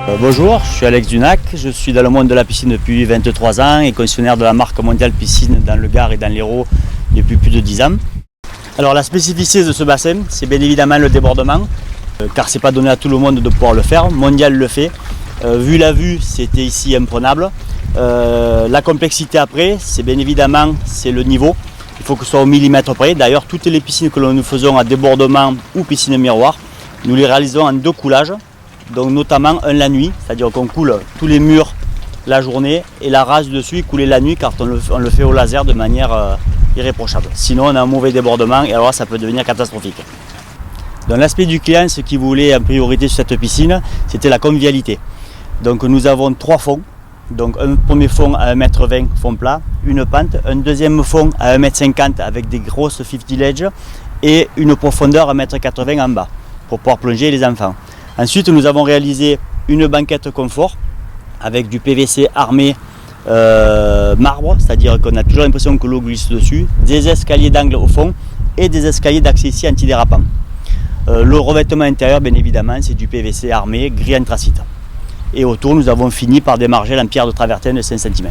Bonjour, je suis Alex Dunac, je suis dans le monde de la piscine depuis 23 ans et concessionnaire de la marque Mondial Piscine dans le Gard et dans l'Hérault depuis plus de 10 ans. Alors la spécificité de ce bassin, c'est bien évidemment le débordement, car c'est pas donné à tout le monde de pouvoir le faire. Mondial le fait. Vu la vue, c'était ici imprenable. La complexité après, c'est bien évidemment c'est le niveau. Il faut que ce soit au millimètre près. D'ailleurs, toutes les piscines que nous faisons à débordement ou piscine miroir, nous les réalisons en 2 coulages. Donc notamment un la nuit, c'est-à-dire qu'on coule tous les murs la journée et la rase dessus est coulée la nuit car on le fait au laser de manière irréprochable. Sinon on a un mauvais débordement et alors ça peut devenir catastrophique. Dans l'aspect du client, ce qu'il voulait en priorité sur cette piscine, c'était la convivialité. Donc nous avons 3 fonds. Donc un premier fond à 1,20 m fond plat, une pente, un deuxième fond à 1,50 m avec des grosses 50 ledge et une profondeur à 1,80 m en bas pour pouvoir plonger les enfants. Ensuite, nous avons réalisé une banquette confort avec du PVC armé marbre, c'est-à-dire qu'on a toujours l'impression que l'eau glisse dessus, des escaliers d'angle au fond et des escaliers d'accès ici antidérapants. Le revêtement intérieur, bien évidemment, c'est du PVC armé gris anthracite. Et autour, nous avons fini par des margelles en pierre de travertin de 5 cm.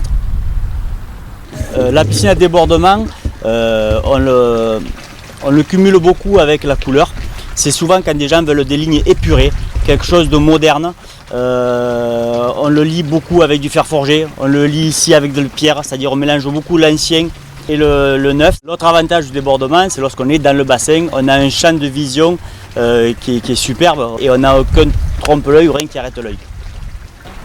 La piscine à débordement, on le cumule beaucoup avec la couleur. C'est souvent quand des gens veulent des lignes épurées, quelque chose de moderne. On le lit beaucoup avec du fer forgé, on le lit ici avec de la pierre, c'est-à-dire on mélange beaucoup l'ancien et le neuf. L'autre avantage du débordement, c'est lorsqu'on est dans le bassin, on a un champ de vision qui est superbe et on n'a aucun trompe-l'œil ou rien qui arrête l'œil.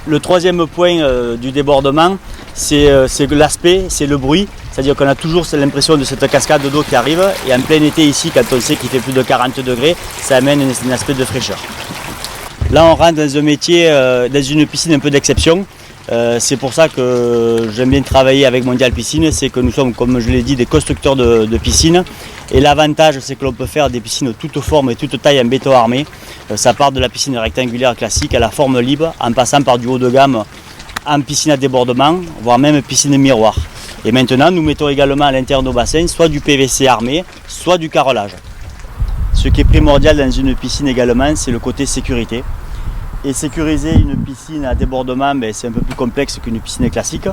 Le troisième point du débordement, c'est l'aspect, c'est le bruit. C'est-à-dire qu'on a toujours l'impression de cette cascade d'eau qui arrive et en plein été ici, quand on sait qu'il fait plus de 40 degrés, ça amène un aspect de fraîcheur. Là on rentre dans un métier, dans une piscine un peu d'exception. C'est pour ça que j'aime bien travailler avec Mondial Piscine, c'est que nous sommes, comme je l'ai dit, des constructeurs de piscines. Et l'avantage, c'est que l'on peut faire des piscines toutes formes et toutes tailles en béton armé. Ça part de la piscine rectangulaire classique à la forme libre, en passant par du haut de gamme en piscine à débordement, voire même piscine miroir. Et maintenant, nous mettons également à l'intérieur de nos bassins soit du PVC armé, soit du carrelage. Ce qui est primordial dans une piscine également, c'est le côté sécurité. Et sécuriser une piscine à débordement, c'est un peu plus complexe qu'une piscine classique.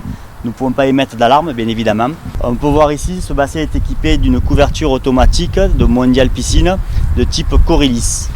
Nous ne pouvons pas émettre d'alarme, bien évidemment. On peut voir ici, ce bassin est équipé d'une couverture automatique de Mondial Piscine de type Coryllis.